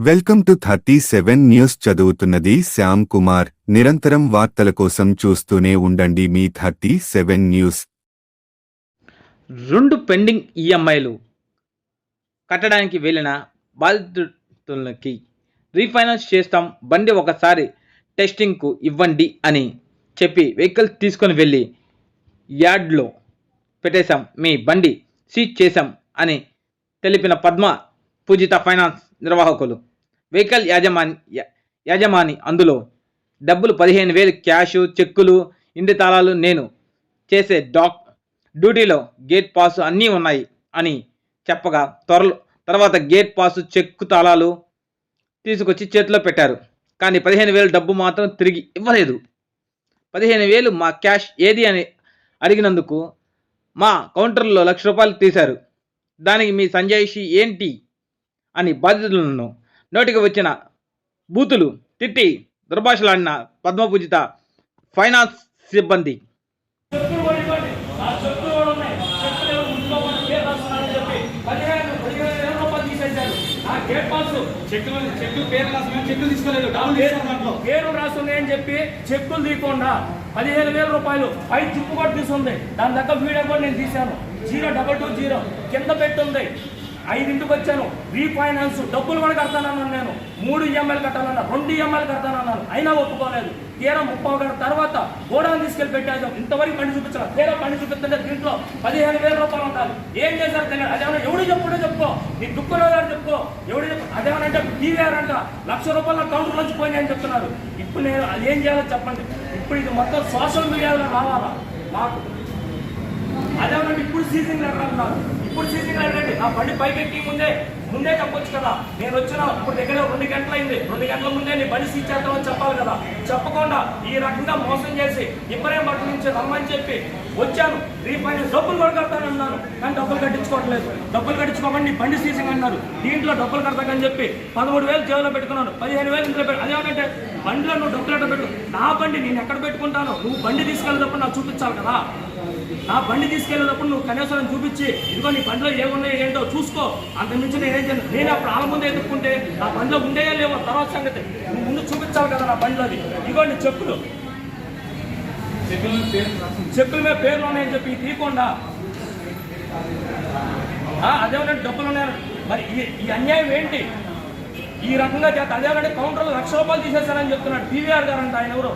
Welcome to 37 news. చదువుతున్నది శ్యామ్ కుమార్. నిరంతరం వార్తల కోసం చూస్తూనే ఉండండి మీ 37 న్యూస్. 2 పెండింగ్ ఈఎంఐలు కట్టడానికి వెళ్ళిన బాధితులకి రీఫైనాన్స్ చేస్తాం, బండి ఒకసారి టెస్టింగ్కు ఇవ్వండి అని చెప్పి వెహికల్ తీసుకొని వెళ్ళి యార్డ్లో పెట్టేశాం, మీ బండి సీజ్ చేశాం అని తెలిపిన పద్మ పూజిత ఫైనాన్స్ నిర్వాహకులు. వెహికల్ యాజమాని అందులో డబ్బులు 15,000 క్యాషు, చెక్కులు, ఇంటి తాళాలు, నేను చేసే డ్యూటీలో గేట్ పాసు అన్నీ ఉన్నాయి అని చెప్పగా తర్వాత గేట్ పాసు, చెక్కు, తాళాలు తీసుకొచ్చి చేతిలో పెట్టారు. కానీ 15,000 డబ్బు మాత్రం తిరిగి ఇవ్వలేదు. 15,000 మా క్యాష్ ఏది అని అడిగినందుకు మా కౌంటర్లో ₹1,00,000 తీశారు, దానికి మీ సంజాయిషి ఏంటి అని బాధితులను నోటికి వచ్చిన బూతులు తిట్టి దుర్భాషలాడిన పద్మపూజిత ఫైనాన్స్ సిబ్బంది. పేరు రాస్తున్నాయని చెప్పి చెక్కులు తీయకుండా 15,000 రూపాయలు పై చిప్పు కూడా తీసుంది. దాని దగ్గర వీడియో కూడా నేను తీశాను. 0220 కింద పెట్టుంది. 5ంటికి వచ్చాను, రీఫైనాన్స్ డబ్బులు కూడా కడతానన్నాను. నేను 3 ఈఎంఐలు కట్టాలన్నా, 2 ఈఎంఐలు కడతానన్నాను, అయినా ఒప్పుకోలేదు. తీరా 30 గంటల తర్వాత గోడౌన్ తీసుకెళ్ళి పెట్టాను. ఇంతవరకు బండి చూపించాను. తీరా బండి చూపిస్తుంటే దీంట్లో 15,000 రూపాయలు ఉండాలి. ఏం చేశారు తెలియదు. అదేమన్నా ఎవడు చెప్పుడో చెప్పుకో, నీ దుఃఖంలో చెప్పుకో, ఎవడు చెప్పు. అదేమనంటే టీవీఆర్ అంట ₹1,00,000 కౌంటర్ నుంచి పోయినాయని చెప్తున్నారు. ఇప్పుడు నేను అది ఏం చేయాలో చెప్పండి. ఇప్పుడు ఇది మొత్తం సోషల్ మీడియాలో రావాలా మాకు. అదేమన్నా ఇప్పుడు సీజింగ్ అంటున్నారు. ఇప్పుడు సీజింగ్ ఏంటంటే ఆ బండి పైకెక్కి ముందే చెప్పొచ్చు కదా. నేను వచ్చిన ఇప్పుడు దగ్గర 2 గంటలు అయింది. 2 గంటల ముందే నీ బండి సీజ్ చేద్దామని చెప్పాలి కదా. చెప్పకుండా ఈ రకంగా మోసం చేసి ఇబ్రహీం పట్ల నుంచి రమ్మని చెప్పి వచ్చాను. రీఫైనాన్స్ డబ్బులు కూడా కడతానన్నాను, కానీ డబ్బులు కట్టించుకోవట్లేదు. డబ్బులు కట్టించుకోమని నీ బండి సీజింగ్ అన్నారు. దీంట్లో డబ్బులు కడతాకని చెప్పి 13,000 జేబులో పెట్టుకున్నాను, 15,000 ఇంట్లో పెట్టు. అదేమంటే బండిలో నువ్వు డబ్బులు ఎట్లా పెట్టు. నా బండి నేను ఎక్కడ పెట్టుకుంటాను? నువ్వు బండి తీసుకెళ్ళేటప్పుడు నాకు చూపించాలి కదా. నా బండి తీసుకెళ్ళేటప్పుడు నువ్వు కనీసం చూపించి ఇదిగో నీ బండిలో ఏమున్నాయో ఏంటో చూసుకో. అంతకుమించి నేనేం చేయను. నేను అప్పుడు వాళ్ళ ముందు ఎదుర్కొంటే నా బండిలో ఉండేయో లేవో తర్వాత సంగతి. నువ్వు ముందు చూపించాలి కదా నా బండిలోది. ఇదిగో నీ చెక్కుల మీద పేర్లు ఉన్నాయని చెప్పి తీయకుండా అదేమంటే డబ్బులు ఉన్నాయని. మరి ఈ అన్యాయం ఏంటి? ఈ రకంగా చేత అదేమంటే కౌంటర్లో ₹1,00,000 తీసేస్తారని చెప్తున్నాడు టీవీఆర్ గారు అంట. ఆయన ఎవరు?